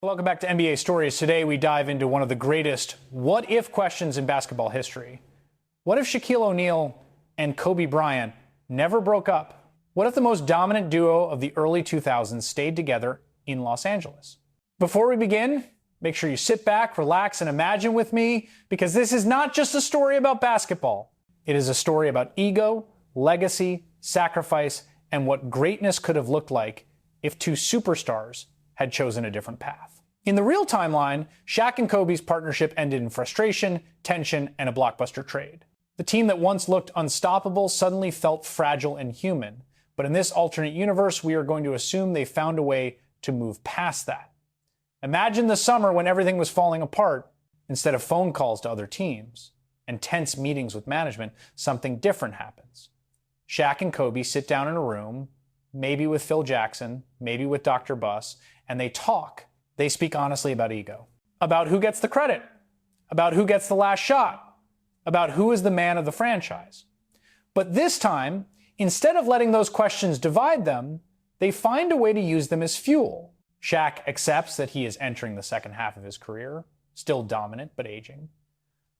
Welcome back to NBA Stories. Today we dive into one of the greatest what-if questions in basketball history. What if Shaquille O'Neal and Kobe Bryant never broke up? What if the most dominant duo of the early 2000s stayed together in Los Angeles? Before we begin, make sure you sit back, relax, and imagine with me, because this is not just a story about basketball. It is a story about ego, legacy, sacrifice, and what greatness could have looked like if two superstars had chosen a different path. In the real timeline, Shaq and Kobe's partnership ended in frustration, tension, and a blockbuster trade. The team that once looked unstoppable suddenly felt fragile and human. But in this alternate universe, we are going to assume they found a way to move past that. Imagine the summer when everything was falling apart. Instead of phone calls to other teams and tense meetings with management, something different happens. Shaq and Kobe sit down in a room, maybe with Phil Jackson, maybe with Dr. Buss, and they talk. They speak honestly about ego, about who gets the credit, about who gets the last shot, about who is the man of the franchise. But this time, instead of letting those questions divide them, they find a way to use them as fuel. Shaq accepts that he is entering the second half of his career, still dominant but aging.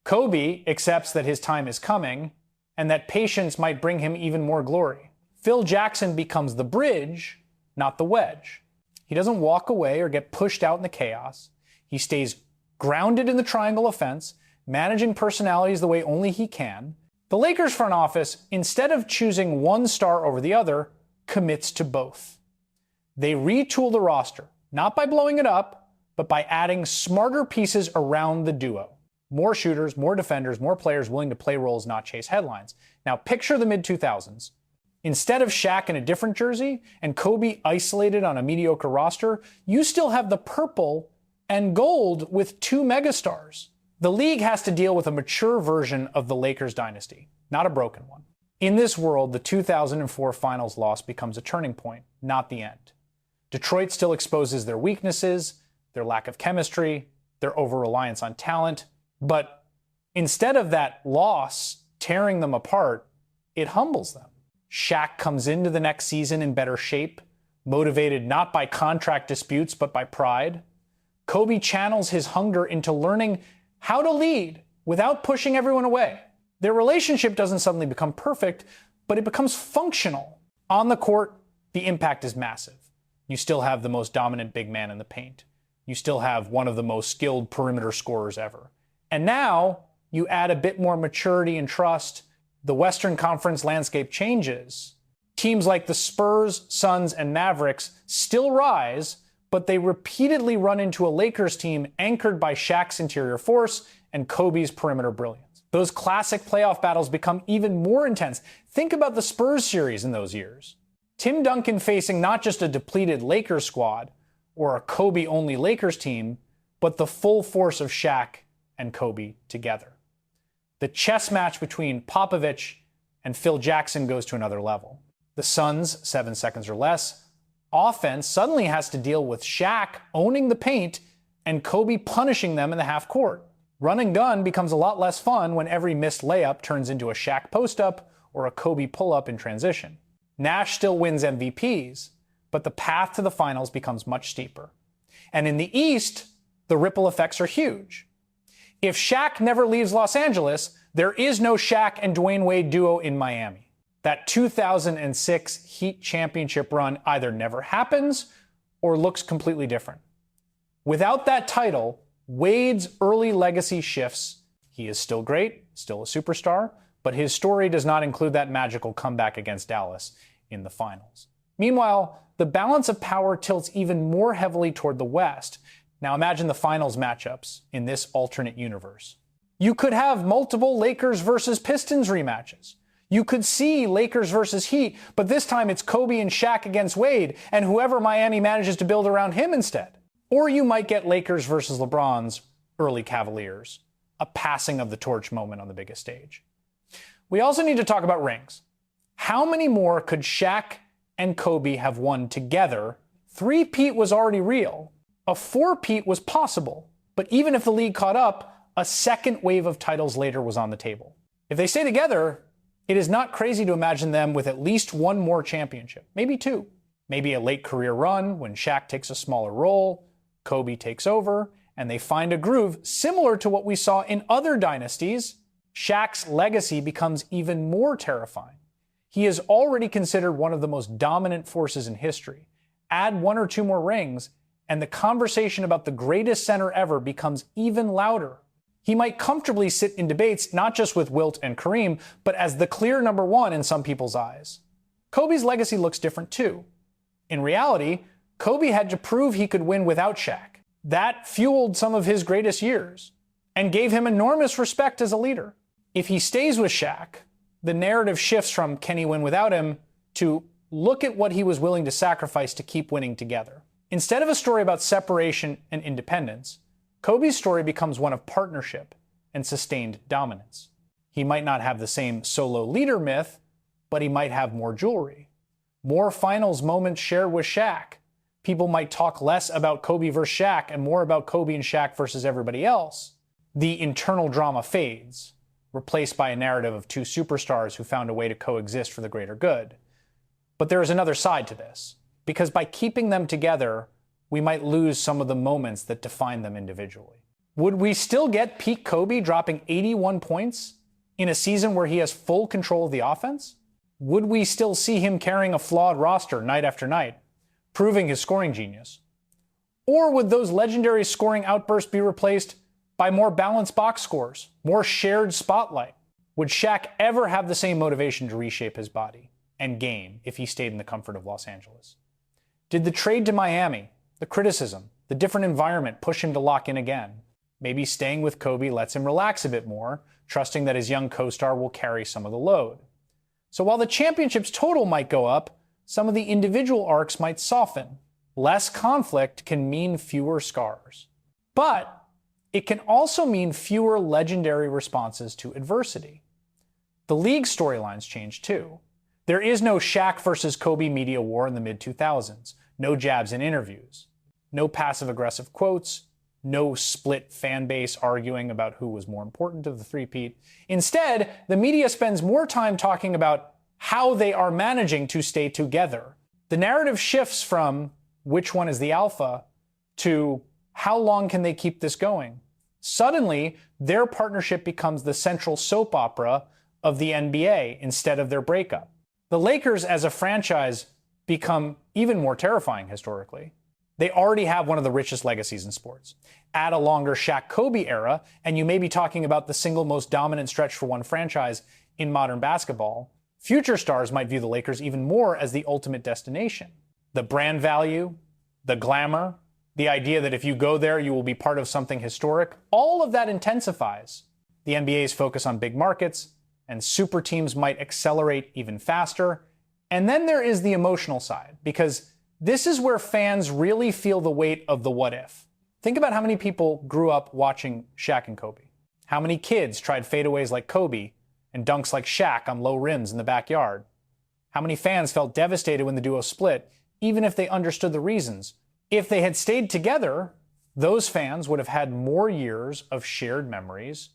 Kobe accepts that his time is coming and that patience might bring him even more glory. Phil Jackson becomes the bridge, not the wedge. He doesn't walk away or get pushed out in the chaos. He stays grounded in the triangle offense, managing personalities the way only he can. The Lakers front office, instead of choosing one star over the other, commits to both. They retool the roster, not by blowing it up, but by adding smarter pieces around the duo. More shooters, more defenders, more players willing to play roles, not chase headlines. Now picture the mid-2000s. Instead of Shaq in a different jersey and Kobe isolated on a mediocre roster, you still have the purple and gold with two megastars. The league has to deal with a mature version of the Lakers dynasty, not a broken one. In this world, the 2004 finals loss becomes a turning point, not the end. Detroit still exposes their weaknesses, their lack of chemistry, their over-reliance on talent, but instead of that loss tearing them apart, it humbles them. Shaq comes into the next season in better shape, motivated not by contract disputes, but by pride. Kobe channels his hunger into learning how to lead without pushing everyone away. Their relationship doesn't suddenly become perfect, but it becomes functional. On the court, the impact is massive. You still have the most dominant big man in the paint. You still have one of the most skilled perimeter scorers ever. And now you add a bit more maturity and trust. The Western Conference landscape changes. Teams like the Spurs, Suns, and Mavericks still rise, but they repeatedly run into a Lakers team anchored by Shaq's interior force and Kobe's perimeter brilliance. Those classic playoff battles become even more intense. Think about the Spurs series in those years. Tim Duncan facing not just a depleted Lakers squad or a Kobe-only Lakers team, but the full force of Shaq and Kobe together. The chess match between Popovich and Phil Jackson goes to another level. The Suns, 7 seconds or less, offense suddenly has to deal with Shaq owning the paint and Kobe punishing them in the half court. Run and gun becomes a lot less fun when every missed layup turns into a Shaq post-up or a Kobe pull-up in transition. Nash still wins MVPs, but the path to the finals becomes much steeper. And in the East, the ripple effects are huge. If Shaq never leaves Los Angeles, there is no Shaq and Dwayne Wade duo in Miami. That 2006 Heat championship run either never happens or looks completely different. Without that title, Wade's early legacy shifts. He is still great, still a superstar, but his story does not include that magical comeback against Dallas in the finals. Meanwhile, the balance of power tilts even more heavily toward the West. Now imagine the finals matchups in this alternate universe. You could have multiple Lakers versus Pistons rematches. You could see Lakers versus Heat, but this time it's Kobe and Shaq against Wade, and whoever Miami manages to build around him instead. Or you might get Lakers versus LeBron's early Cavaliers, a passing of the torch moment on the biggest stage. We also need to talk about rings. How many more could Shaq and Kobe have won together? Three-peat was already real. A four-peat was possible, but even if the league caught up, a second wave of titles later was on the table. If they stay together, it is not crazy to imagine them with at least one more championship, maybe two. Maybe a late career run when Shaq takes a smaller role, Kobe takes over, and they find a groove similar to what we saw in other dynasties. Shaq's legacy becomes even more terrifying. He is already considered one of the most dominant forces in history. Add 1 or 2 more rings, and the conversation about the greatest center ever becomes even louder. He might comfortably sit in debates not just with Wilt and Kareem, but as the clear number 1 in some people's eyes. Kobe's legacy looks different too. In reality, Kobe had to prove he could win without Shaq. That fueled some of his greatest years and gave him enormous respect as a leader. If he stays with Shaq, the narrative shifts from can he win without him to look at what he was willing to sacrifice to keep winning together. Instead of a story about separation and independence, Kobe's story becomes one of partnership and sustained dominance. He might not have the same solo leader myth, but he might have more jewelry. More finals moments shared with Shaq. People might talk less about Kobe versus Shaq and more about Kobe and Shaq versus everybody else. The internal drama fades, replaced by a narrative of 2 superstars who found a way to coexist for the greater good. But there is another side to this, because by keeping them together, we might lose some of the moments that define them individually. Would we still get peak Kobe dropping 81 points in a season where he has full control of the offense? Would we still see him carrying a flawed roster night after night, proving his scoring genius? Or would those legendary scoring outbursts be replaced by more balanced box scores, more shared spotlight? Would Shaq ever have the same motivation to reshape his body and game if he stayed in the comfort of Los Angeles? Did the trade to Miami, the criticism, the different environment push him to lock in again? Maybe staying with Kobe lets him relax a bit more, trusting that his young co-star will carry some of the load. So while the championship's total might go up, some of the individual arcs might soften. Less conflict can mean fewer scars. But it can also mean fewer legendary responses to adversity. The league storylines change too. There is no Shaq versus Kobe media war in the mid-2000s, no jabs in interviews, no passive-aggressive quotes, no split fan base arguing about who was more important to the three-peat. Instead, the media spends more time talking about how they are managing to stay together. The narrative shifts from which one is the alpha to how long can they keep this going? Suddenly, their partnership becomes the central soap opera of the NBA instead of their breakup. The Lakers as a franchise become even more terrifying historically. They already have one of the richest legacies in sports. Add a longer Shaq-Kobe era, and you may be talking about the single most dominant stretch for one franchise in modern basketball. Future stars might view the Lakers even more as the ultimate destination. The brand value, the glamour, the idea that if you go there, you will be part of something historic, all of that intensifies. The NBA's focus on big markets, and super teams might accelerate even faster. And then there is the emotional side, because this is where fans really feel the weight of the what if. Think about how many people grew up watching Shaq and Kobe. How many kids tried fadeaways like Kobe and dunks like Shaq on low rims in the backyard. How many fans felt devastated when the duo split, even if they understood the reasons. If they had stayed together, those fans would have had more years of shared memories,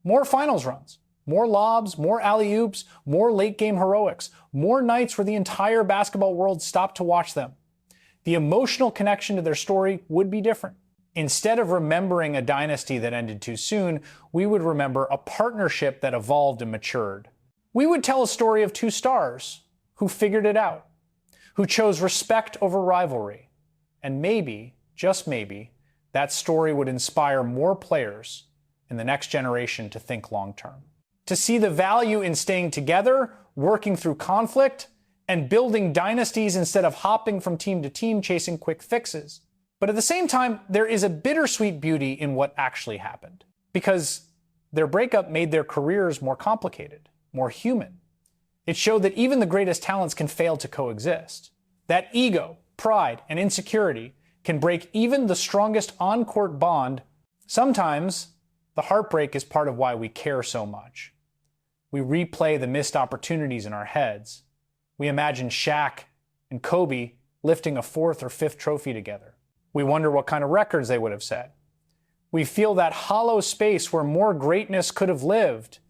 more finals runs, more lobs, more alley-oops, more late-game heroics, more nights where the entire basketball world stopped to watch them. The emotional connection to their story would be different. Instead of remembering a dynasty that ended too soon, we would remember a partnership that evolved and matured. We would tell a story of 2 stars who figured it out, who chose respect over rivalry. And maybe, just maybe, that story would inspire more players in the next generation to think long-term. To see the value in staying together, working through conflict, and building dynasties instead of hopping from team to team chasing quick fixes. But at the same time, there is a bittersweet beauty in what actually happened, because their breakup made their careers more complicated, more human. It showed that even the greatest talents can fail to coexist. That ego, pride, and insecurity can break even the strongest on-court bond. Sometimes, the heartbreak is part of why we care so much. We replay the missed opportunities in our heads. We imagine Shaq and Kobe lifting a 4th or 5th trophy together. We wonder what kind of records they would have set. We feel that hollow space where more greatness could have lived.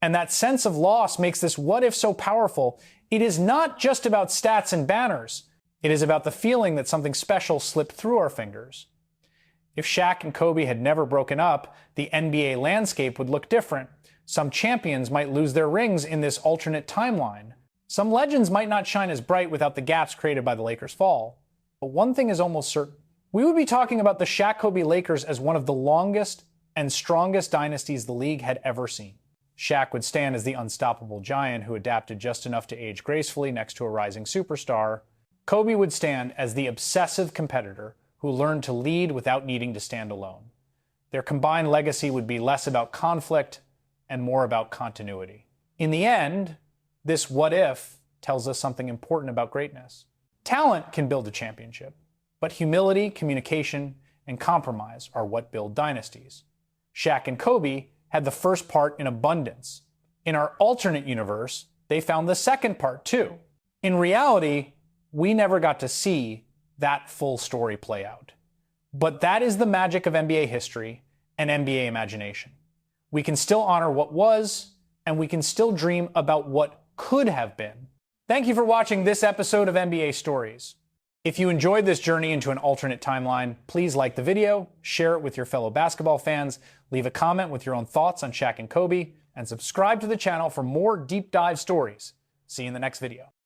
And that sense of loss makes this what if so powerful. It is not just about stats and banners. It is about the feeling that something special slipped through our fingers. If Shaq and Kobe had never broken up, the NBA landscape would look different. Some champions might lose their rings in this alternate timeline. Some legends might not shine as bright without the gaps created by the Lakers' fall. But one thing is almost certain. We would be talking about the Shaq-Kobe Lakers as one of the longest and strongest dynasties the league had ever seen. Shaq would stand as the unstoppable giant who adapted just enough to age gracefully next to a rising superstar. Kobe would stand as the obsessive competitor who learned to lead without needing to stand alone. Their combined legacy would be less about conflict and more about continuity. In the end, this what if tells us something important about greatness. Talent can build a championship, but humility, communication, and compromise are what build dynasties. Shaq and Kobe had the first part in abundance. In our alternate universe, they found the second part too. In reality, we never got to see that full story play out. But that is the magic of NBA history and NBA imagination. We can still honor what was, and we can still dream about what could have been. Thank you for watching this episode of NBA Stories. If you enjoyed this journey into an alternate timeline, please like the video, share it with your fellow basketball fans, leave a comment with your own thoughts on Shaq and Kobe, and subscribe to the channel for more deep dive stories. See you in the next video.